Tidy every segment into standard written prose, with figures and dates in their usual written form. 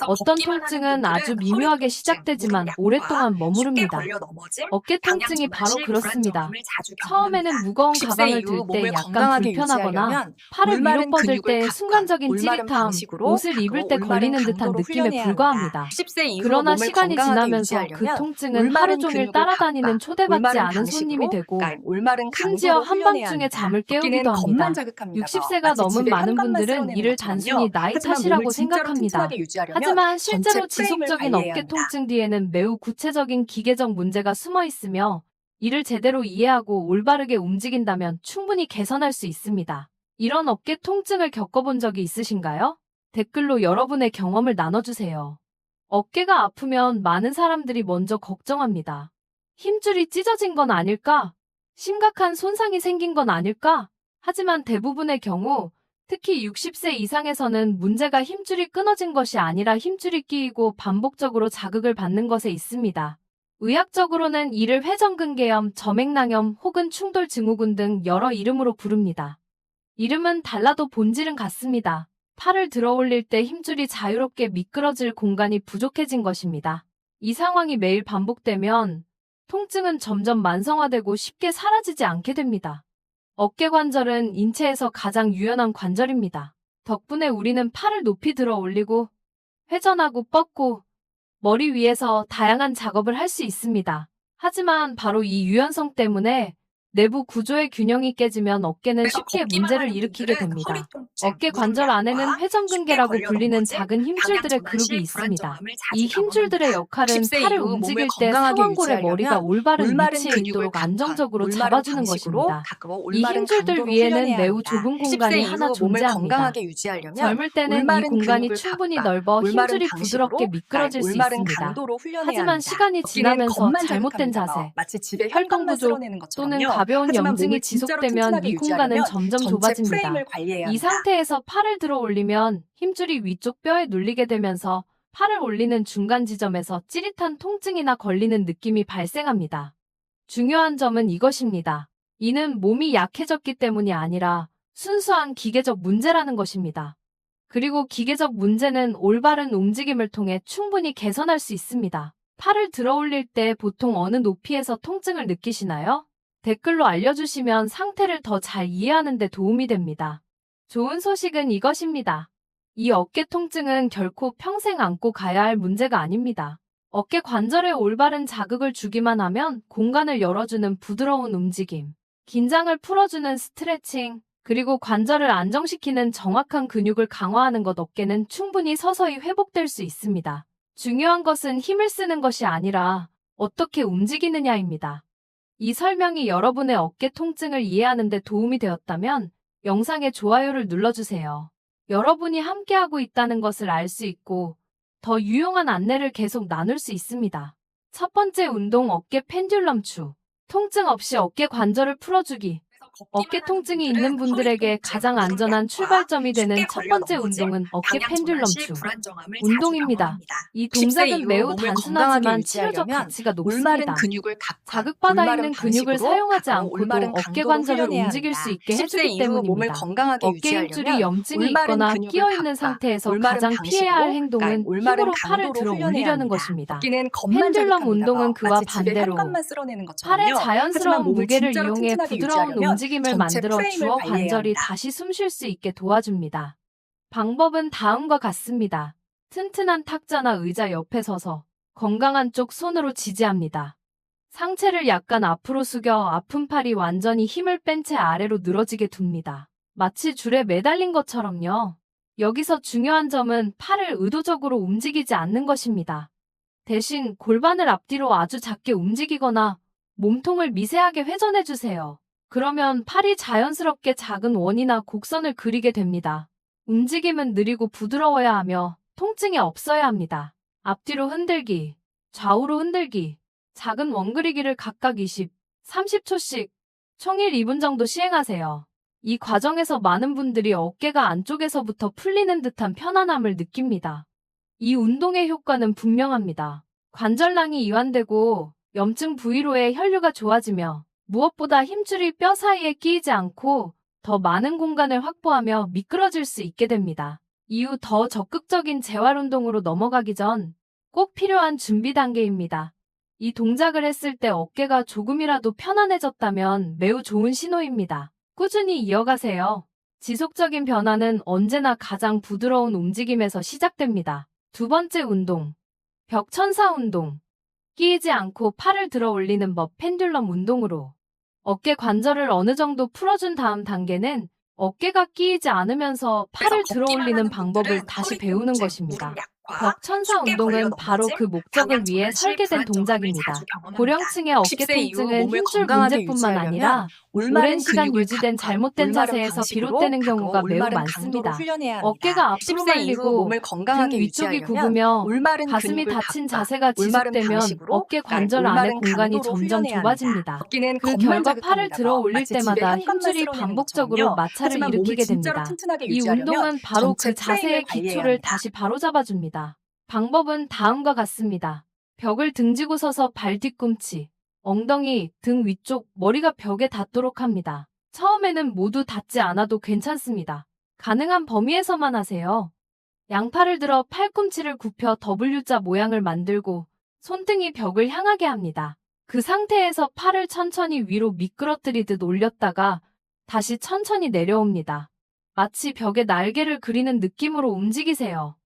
어떤 통증은 아주 미묘하게 시작되지만 오랫동안 머무릅니다. 어깨 통증이 바로 그렇습니다. 처음에는 무거운 가방을 들 때 약간 불편하거나 팔을 위로 뻗을 때 순간적인 찌릿함, 옷을 입을 때 걸리는 듯한 느낌에 불과합니다. 그러나 시간이 지나면서 그 통증은 하루 종일 따라다니는 초대받지 않은 손님이 되고 심지어 한밤중에 잠을 깨우기도 합니다. 60세가 넘은 많은 분들은 이를 단순히 나이 탓이라고 생각합니다. 하지만 실제로 지속적인 어깨 통증 뒤에는 매우 구체적인 기계적 문제가 숨어 있으며 이를 제대로 이해하고 올바르게 움직인다면 충분히 개선할 수 있습니다. 이런 어깨 통증을 겪어본 적이 있으신가요? 댓글로 여러분의 경험을 나눠주세요. 어깨가 아프면 많은 사람들이 먼저 걱정합니다. 힘줄이 찢어진 건 아닐까? 심각한 손상이 생긴 건 아닐까? 하지만 대부분의 경우, 특히 60세 이상에서는 문제가 힘줄이 끊어진 것이 아니라 힘줄이 끼이고 반복적으로 자극을 받는 것에 있습니다. 의학적으로는 이를 회전근개염, 점액낭염 혹은 충돌증후군 등 여러 이름으로 부릅니다. 이름은 달라도 본질은 같습니다. 팔을 들어 올릴 때 힘줄이 자유롭게 미끄러질 공간이 부족해진 것입니다. 이 상황이 매일 반복되면 통증은 점점 만성화되고 쉽게 사라지지 않게 됩니다. 어깨 관절은 인체에서 가장 유연한 관절입니다. 덕분에 우리는 팔을 높이 들어 올리고 회전하고 뻗고 머리 위에서 다양한 작업을 할 수 있습니다. 하지만 바로 이 유연성 때문에 내부 구조의 균형이 깨지면 어깨는 쉽게 문제를 일으키게 됩니다. 어깨 관절 안에는 회전근개라고 불리는 작은 힘줄들의 그룹이 있습니다. 이 힘줄들의 역할은 팔을 움직일 때 상완골의 머리가 올바른 위치에 있도록 안정적으로 잡아주는 것입니다. 이 힘줄들 위에는 매우 좁은 공간이 하나 존재합니다. 젊을 때는 이 공간이 충분히 넓어 힘줄이 부드럽게 미끄러질 수 있습니다. 하지만 시간이 지나면서 잘못된 자세, 활동 부족 또는 가벼운 염증이 지속되면 이 공간은 점점 좁아집니다. 이 상태에서 팔을 들어 올리면 힘줄이 위쪽 뼈에 눌리게 되면서 팔을 올리는 중간 지점에서 찌릿한 통증이나 걸리는 느낌이 발생합니다. 중요한 점은 이것입니다. 이는 몸이 약해졌기 때문이 아니라 순수한 기계적 문제라는 것입니다. 그리고 기계적 문제는 올바른 움직임을 통해 충분히 개선할 수 있습니다. 팔을 들어 올릴 때 보통 어느 높이에서 통증을 느끼시나요? 댓글로 알려주시면 상태를 더 잘 이해하는 데 도움이 됩니다. 좋은 소식은 이것입니다. 이 어깨 통증은 결코 평생 안고 가야 할 문제가 아닙니다. 어깨 관절에 올바른 자극을 주기만 하면 공간을 열어주는 부드러운 움직임, 긴장을 풀어주는 스트레칭, 그리고 관절을 안정시키는 정확한 근육을 강화하는 것 어깨는 충분히 서서히 회복될 수 있습니다. 중요한 것은 힘을 쓰는 것이 아니라 어떻게 움직이느냐입니다. 이 설명이 여러분의 어깨 통증을 이해하는 데 도움이 되었다면 영상에 좋아요를 눌러주세요. 여러분이 함께하고 있다는 것을 알 수 있고 더 유용한 안내를 계속 나눌 수 있습니다. 첫 번째 운동 어깨 펜듈럼 추. 통증 없이 어깨 관절을 풀어주기. 어깨 통증이 있는 분들에게 가장 안전한 출발점이 되는 첫 번째 운동은 어깨 펜듈럼 추 운동입니다. 이 동작은 매우 단순하지만 치료적 가치가 높습니다. 자극받아 있는 근육을 사용하지 않고도 어깨 관절을 움직일 수 있게 해주기 때문입니다. 어깨 힘줄이 염증이 있거나 끼어있는 상태에서 가장 피해야 할 행동은 힘으로 팔을 들어 올리려는 것입니다. 펜듈럼 운동은 그와 반대로 팔의 자연스러운 무게를 이용해 부드러운 움직임을 만들어 주어 관절이 다시 숨 쉴 수 있게 도와줍니다. 방법은 다음과 같습니다. 튼튼한 탁자나 의자 옆에 서서 건강한 쪽 손으로 지지합니다. 상체를 약간 앞으로 숙여 아픈 팔이 완전히 힘을 뺀 채 아래로 늘어지게 둡니다. 마치 줄에 매달린 것처럼요. 여기서 중요한 점은 팔을 의도적으로 움직이지 않는 것입니다. 대신 골반을 앞뒤로 아주 작게 움직이거나 몸통을 미세하게 회전해주세요. 그러면 팔이 자연스럽게 작은 원이나 곡선을 그리게 됩니다. 움직임은 느리고 부드러워야 하며 통증이 없어야 합니다. 앞뒤로 흔들기, 좌우로 흔들기, 작은 원 그리기를 각각 20, 30초씩 총 1, 2분 정도 시행하세요. 이 과정에서 많은 분들이 어깨가 안쪽에서부터 풀리는 듯한 편안함을 느낍니다. 이 운동의 효과는 분명합니다. 관절낭이 이완되고 염증 부위로의 혈류가 좋아지며 무엇보다 힘줄이 뼈 사이에 끼이지 않고 더 많은 공간을 확보하며 미끄러질 수 있게 됩니다. 이후 더 적극적인 재활 운동으로 넘어가기 전 꼭 필요한 준비 단계입니다. 이 동작을 했을 때 어깨가 조금이라도 편안해졌다면 매우 좋은 신호입니다. 꾸준히 이어가세요. 지속적인 변화는 언제나 가장 부드러운 움직임에서 시작됩니다. 두 번째 운동, 벽천사 운동. 끼이지 않고 팔을 들어 올리는 법 펜듈럼 운동으로 어깨 관절을 어느 정도 풀어준 다음 단계는 어깨가 끼이지 않으면서 팔을 들어 올리는 방법을 다시 배우는 것입니다. 벽천사 운동은 바로 그 목적을 위해 설계된 동작입니다. 고령층의 어깨 통증은 힘줄 문제뿐만 아니라 오랜 시간 유지된 잘못된 자세에서 비롯되는 경우가 매우 많습니다. 어깨가 앞으로 말리고 등 위쪽이 굽으며 가슴이 닫힌 자세가 지속되면 어깨 관절 안의 공간이 점점 좁아집니다. 그 결과 팔을 들어 올릴 때마다 힘줄이 반복적으로 마찰을 일으키게 됩니다. 이 운동은 바로 그 자세의 기초를 다시 바로잡아줍니다. 방법은 다음과 같습니다. 벽을 등지고 서서 발 뒤꿈치, 엉덩이, 등 위쪽, 머리가 벽에 닿도록 합니다. 처음에는 모두 닿지 않아도 괜찮습니다. 가능한 범위에서만 하세요. 양팔을 들어 팔꿈치를 굽혀 W자 모양을 만들고 손등이 벽을 향하게 합니다. 그 상태에서 팔을 천천히 위로 미끄러뜨리듯 올렸다가 다시 천천히 내려옵니다. 마치 벽에 날개를 그리는 느낌으로 움직이세요.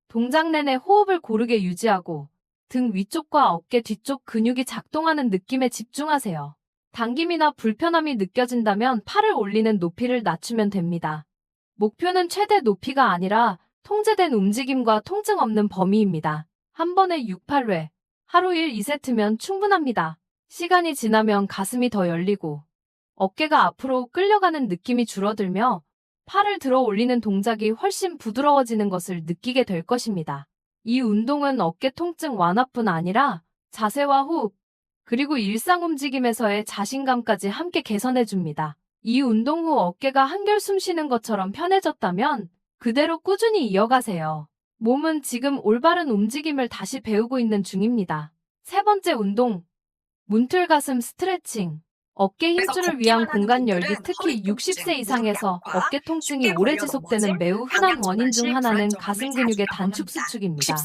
동작 내내 호흡을 고르게 유지하고 등 위쪽과 어깨 뒤쪽 근육이 작동하는 느낌에 집중하세요. 당김이나 불편함이 느껴진다면 팔을 올리는 높이를 낮추면 됩니다. 목표는 최대 높이가 아니라 통제된 움직임과 통증 없는 범위입니다. 한 번에 6, 8회, 하루 1, 2세트면 충분합니다. 시간이 지나면 가슴이 더 열리고 어깨가 앞으로 끌려가는 느낌이 줄어들며 팔을 들어 올리는 동작이 훨씬 부드러워지는 것을 느끼게 될 것입니다. 이 운동은 어깨 통증 완화뿐 아니라 자세와 호흡, 그리고 일상 움직임에서의 자신감까지 함께 개선해줍니다. 이 운동 후 어깨가 한결 숨 쉬는 것처럼 편해졌다면 그대로 꾸준히 이어가세요. 몸은 지금 올바른 움직임을 다시 배우고 있는 중입니다. 세 번째 운동, 문틀 가슴 스트레칭. 어깨 힘줄을 위한 공간 열기, 특히 60세 이상에서 어깨 통증이 오래 지속되는 매우 흔한 원인 중 하나는 가슴 근육의 단축 수축입니다.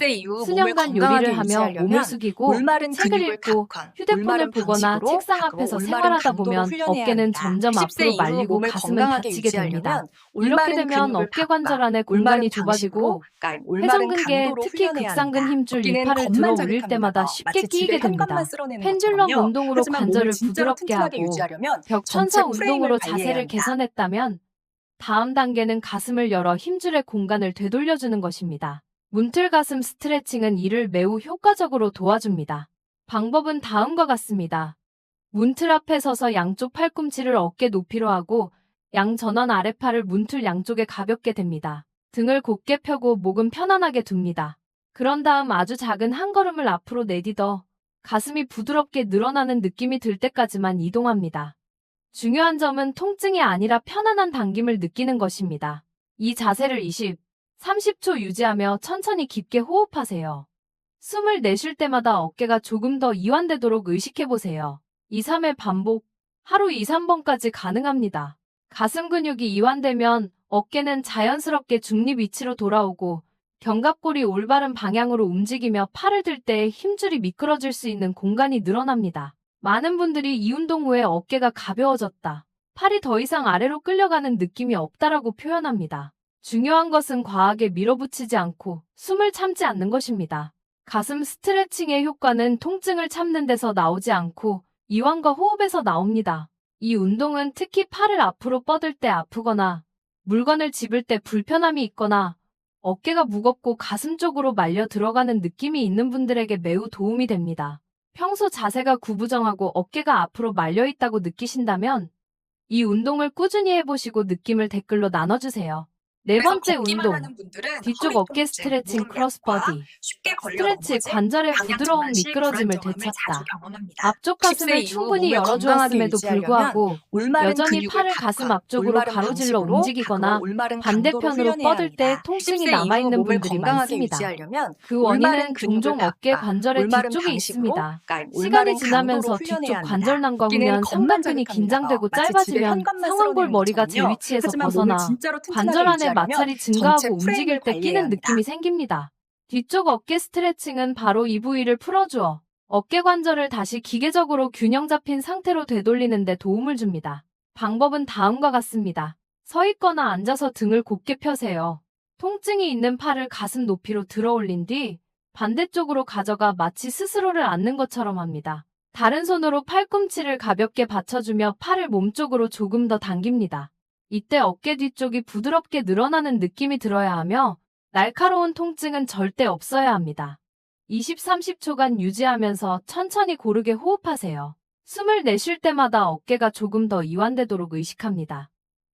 수년간 요리를 하며 몸을 숙이고 책을 읽고 휴대폰을 보거나 책상 앞에서 생활하다 보면 어깨는 점점 앞으로 말리고 가슴은 다치게 됩니다. 이렇게 되면 어깨 관절 안의 공간이 좁아지고 회전근개, 특히 극상근 힘줄 이팔을 들어 올릴 때마다 쉽게 끼이게 됩니다. 펜듈럼 운동으로 관절을 부드럽게 하고 벽천사 운동으로 자세를 개선했다면 다음 단계는 가슴을 열어 힘줄의 공간을 되돌려주는 것입니다. 문틀 가슴 스트레칭은 이를 매우 효과적으로 도와줍니다. 방법은 다음과 같습니다. 문틀 앞에 서서 양쪽 팔꿈치를 어깨 높이로 하고 양 전완 아래팔을 문틀 양쪽에 가볍게 댑니다. 등을 곧게 펴고 목은 편안하게 둡니다. 그런 다음 아주 작은 한 걸음을 앞으로 내딛어 가슴이 부드럽게 늘어나는 느낌이 들 때까지만 이동합니다. 중요한 점은 통증이 아니라 편안한 당김을 느끼는 것입니다. 이 자세를 20, 30초 유지하며 천천히 깊게 호흡하세요. 숨을 내쉴 때마다 어깨가 조금 더 이완되도록 의식해보세요. 2, 3회 반복, 하루 2, 3번까지 가능합니다. 가슴 근육이 이완되면 어깨는 자연스럽게 중립 위치로 돌아오고 견갑골이 올바른 방향으로 움직이며 팔을 들 때 힘줄이 미끄러질 수 있는 공간이 늘어납니다. 많은 분들이 이 운동 후에 어깨가 가벼워졌다, 팔이 더 이상 아래로 끌려가는 느낌이 없다라고 표현합니다. 중요한 것은 과하게 밀어붙이지 않고 숨을 참지 않는 것입니다. 가슴 스트레칭의 효과는 통증을 참는 데서 나오지 않고 이완과 호흡에서 나옵니다. 이 운동은 특히 팔을 앞으로 뻗을 때 아프거나 물건을 집을 때 불편함이 있거나 어깨가 무겁고 가슴 쪽으로 말려 들어가는 느낌이 있는 분들에게 매우 도움이 됩니다. 평소 자세가 구부정하고 어깨가 앞으로 말려 있다고 느끼신다면 이 운동을 꾸준히 해보시고 느낌을 댓글로 나눠주세요. 네 번째 운동, 뒤쪽 어깨 스트레칭 크로스버디. 스트레치, 관절의 부드러운 미끄러짐을 되찾다. 앞쪽 가슴을 충분히 열어주었음에도 불구하고 여전히 팔을 가슴 앞쪽으로 가로질러 움직이거나 반대편으로 뻗을 때 통증이 남아있는 분들이 많습니다. 그 원인은 종종 어깨 관절의 뒤쪽에 있습니다. 시간이 지나면서 뒤쪽 관절낭과 후면 삼각근이 긴장되고 짧아지면 상완골 머리가 제 위치에서 벗어나 관절 안에 마찰이 증가하고 움직일 때 끼는 느낌이 생깁니다. 뒤쪽 어깨 스트레칭은 바로 이 부위를 풀어주어 어깨 관절을 다시 기계적으로 균형 잡힌 상태로 되돌리는 데 도움을 줍니다. 방법은 다음과 같습니다. 서 있거나 앉아서 등을 곧게 펴세요. 통증이 있는 팔을 가슴 높이로 들어 올린 뒤 반대쪽으로 가져가 마치 스스로를 안는 것처럼 합니다. 다른 손으로 팔꿈치를 가볍게 받쳐주며 팔을 몸쪽으로 조금 더 당깁니다. 이때 어깨 뒤쪽이 부드럽게 늘어나는 느낌이 들어야 하며 날카로운 통증은 절대 없어야 합니다. 20-30초간 유지하면서 천천히 고르게 호흡하세요. 숨을 내쉴 때마다 어깨가 조금 더 이완되도록 의식합니다.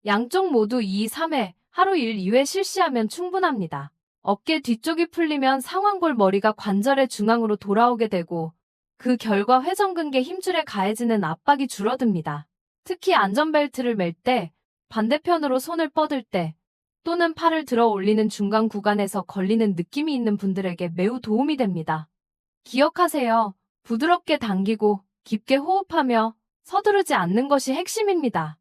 양쪽 모두 2-3회, 하루 1-2회 실시하면 충분합니다. 어깨 뒤쪽이 풀리면 상완골 머리가 관절의 중앙으로 돌아오게 되고 그 결과 회전근개 힘줄에 가해지는 압박이 줄어듭니다. 특히 안전벨트를 맬 때, 반대편으로 손을 뻗을 때 또는 팔을 들어 올리는 중간 구간에서 걸리는 느낌이 있는 분들에게 매우 도움이 됩니다. 기억하세요. 부드럽게 당기고 깊게 호흡하며 서두르지 않는 것이 핵심입니다.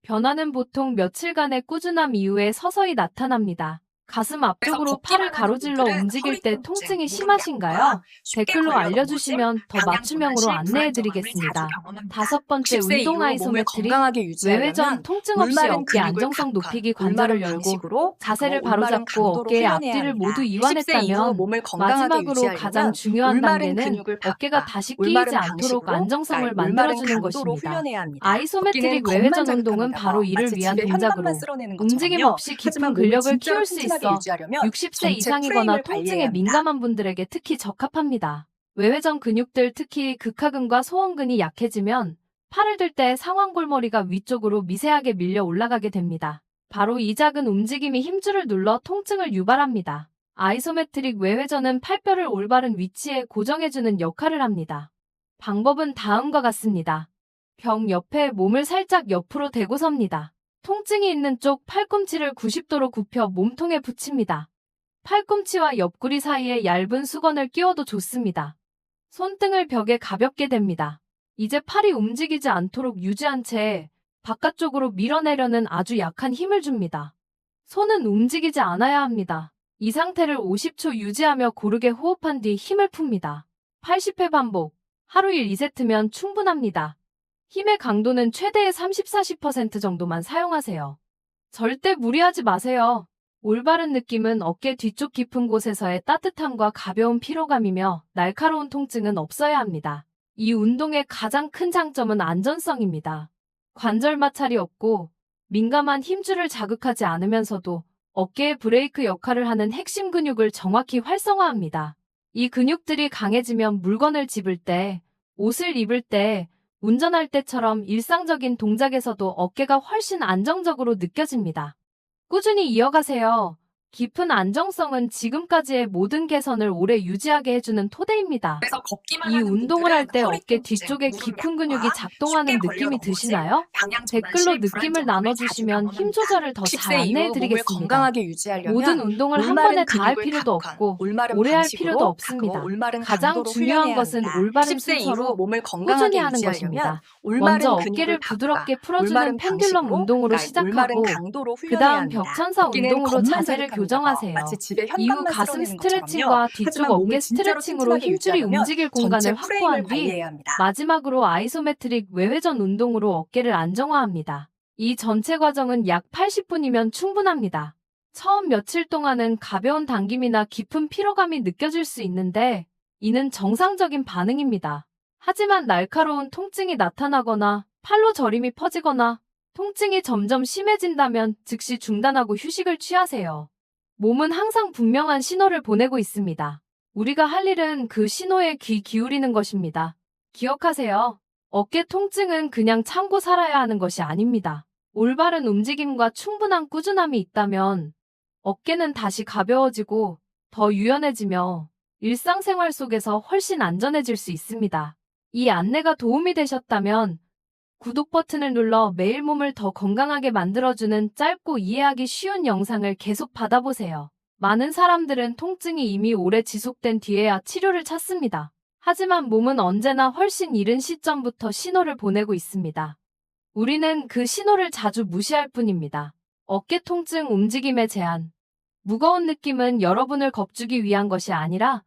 변화는 보통 며칠간의 꾸준함 이후에 서서히 나타납니다. 가슴 앞쪽으로 팔을 가로질러 움직일 때 통증이 심하신가요? 댓글로 알려주시면 더 맞춤형으로 안내해드리겠습니다. 5번째, 운동 아이소메트릭. 외회전, 통증 없이 어깨 안정성 높이기. 관절을 열고 자세를 바로잡고 어깨의 앞뒤를 모두 이완했다면 마지막으로 가장 중요한 단계는 어깨가 다시 끼이지 않도록 안정성을 만들어주는 것입니다. 아이소메트릭 외회전 운동은 바로 이를 위한 동작으로 움직임 없이 깊은 근력을 키울 수 있어 60세 이상이거나 통증에 민감한 분들에게 특히 적합합니다. 외회전 근육들, 특히 극하근과 소원근이 약해지면 팔을 들 때 상완골머리가 위쪽으로 미세하게 밀려 올라가게 됩니다. 바로 이 작은 움직임이 힘줄을 눌러 통증을 유발합니다. 아이소메트릭 외회전은 팔뼈를 올바른 위치에 고정해주는 역할을 합니다. 방법은 다음과 같습니다. 벽 옆에 몸을 살짝 옆으로 대고 섭니다. 통증이 있는 쪽 팔꿈치를 90도로 굽혀 몸통에 붙입니다. 팔꿈치와 옆구리 사이에 얇은 수건을 끼워도 좋습니다. 손등을 벽에 가볍게 댑니다. 이제 팔이 움직이지 않도록 유지한 채 바깥쪽으로 밀어내려는 아주 약한 힘을 줍니다. 손은 움직이지 않아야 합니다. 이 상태를 50초 유지하며 고르게 호흡한 뒤 힘을 풉니다. 80회 반복, 하루 1-2세트면 충분합니다. 힘의 강도는 최대의 30-40% 정도만 사용하세요. 절대 무리하지 마세요. 올바른 느낌은 어깨 뒤쪽 깊은 곳에서의 따뜻함과 가벼운 피로감이며 날카로운 통증은 없어야 합니다. 이 운동의 가장 큰 장점은 안전성입니다. 관절 마찰이 없고 민감한 힘줄을 자극하지 않으면서도 어깨의 브레이크 역할을 하는 핵심 근육을 정확히 활성화합니다. 이 근육들이 강해지면 물건을 집을 때, 옷을 입을 때, 운전할 때처럼 일상적인 동작에서도 어깨가 훨씬 안정적으로 느껴집니다. 꾸준히 이어가세요. 깊은 안정성은 지금까지의 모든 개선을 오래 유지하게 해주는 토대입니다. 이 운동을 할 때 어깨 뒤쪽에 깊은 근육이 작동하는 느낌이 드시나요? 댓글로 느낌을 나눠주시면 힘 조절을 더 잘 안내해드리겠습니다. 모든 운동을 한 번에 다 할 필요도 없고 오래 할 필요도 없습니다. 가장 중요한 것은 올바른 순서로 꾸준히 하는 것입니다. 먼저 어깨를 부드럽게 풀어주는 펜듈럼 운동으로 시작하고 그 다음 벽천사 운동으로 자세를 교정하세요. 이후 가슴 스트레칭과 뒤쪽 어깨 스트레칭으로 힘줄이 움직일 공간을 확보한 뒤 마지막으로 아이소메트릭 외회전 운동으로 어깨를 안정화합니다. 이 전체 과정은 약 80분이면 충분합니다. 처음 며칠 동안은 가벼운 당김이나 깊은 피로감이 느껴질 수 있는데 이는 정상적인 반응입니다. 하지만 날카로운 통증이 나타나거나 팔로 저림이 퍼지거나 통증이 점점 심해진다면 즉시 중단하고 휴식을 취하세요. 몸은 항상 분명한 신호를 보내고 있습니다. 우리가 할 일은 그 신호에 귀 기울이는 것입니다. 기억하세요. 어깨 통증은 그냥 참고 살아야 하는 것이 아닙니다. 올바른 움직임과 충분한 꾸준함이 있다면 어깨는 다시 가벼워지고 더 유연해지며 일상생활 속에서 훨씬 안전해질 수 있습니다. 이 안내가 도움이 되셨다면 구독 버튼을 눌러 매일 몸을 더 건강하게 만들어주는 짧고 이해하기 쉬운 영상을 계속 받아보세요. 많은 사람들은 통증이 이미 오래 지속된 뒤에야 치료를 찾습니다. 하지만 몸은 언제나 훨씬 이른 시점부터 신호를 보내고 있습니다. 우리는 그 신호를 자주 무시할 뿐입니다. 어깨 통증 움직임의 제한. 무거운 느낌은 여러분을 겁주기 위한 것이 아니라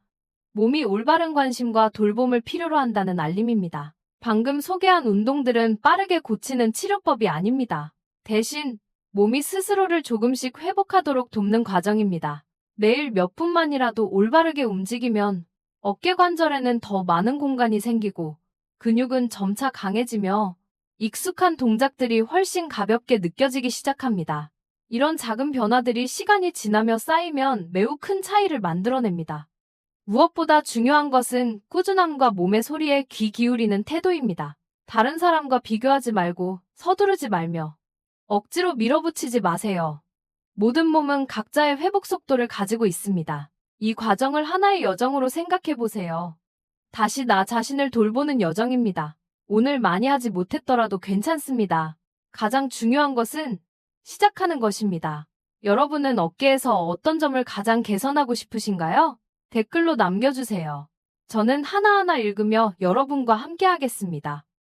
몸이 올바른 관심과 돌봄을 필요로 한다는 알림입니다. 방금 소개한 운동들은 빠르게 고치는 치료법이 아닙니다. 대신 몸이 스스로를 조금씩 회복하도록 돕는 과정입니다. 매일 몇 분만이라도 올바르게 움직이면 어깨 관절에는 더 많은 공간이 생기고 근육은 점차 강해지며 익숙한 동작들이 훨씬 가볍게 느껴지기 시작합니다. 이런 작은 변화들이 시간이 지나며 쌓이면 매우 큰 차이를 만들어냅니다. 무엇보다 중요한 것은 꾸준함과 몸의 소리에 귀 기울이는 태도입니다. 다른 사람과 비교하지 말고 서두르지 말며 억지로 밀어붙이지 마세요. 모든 몸은 각자의 회복 속도를 가지고 있습니다. 이 과정을 하나의 여정으로 생각해 보세요. 다시 나 자신을 돌보는 여정입니다. 오늘 많이 하지 못했더라도 괜찮습니다. 가장 중요한 것은 시작하는 것입니다. 여러분은 어깨에서 어떤 점을 가장 개선하고 싶으신가요? 댓글로 남겨주세요. 저는 하나하나 읽으며 여러분과 함께 하겠습니다.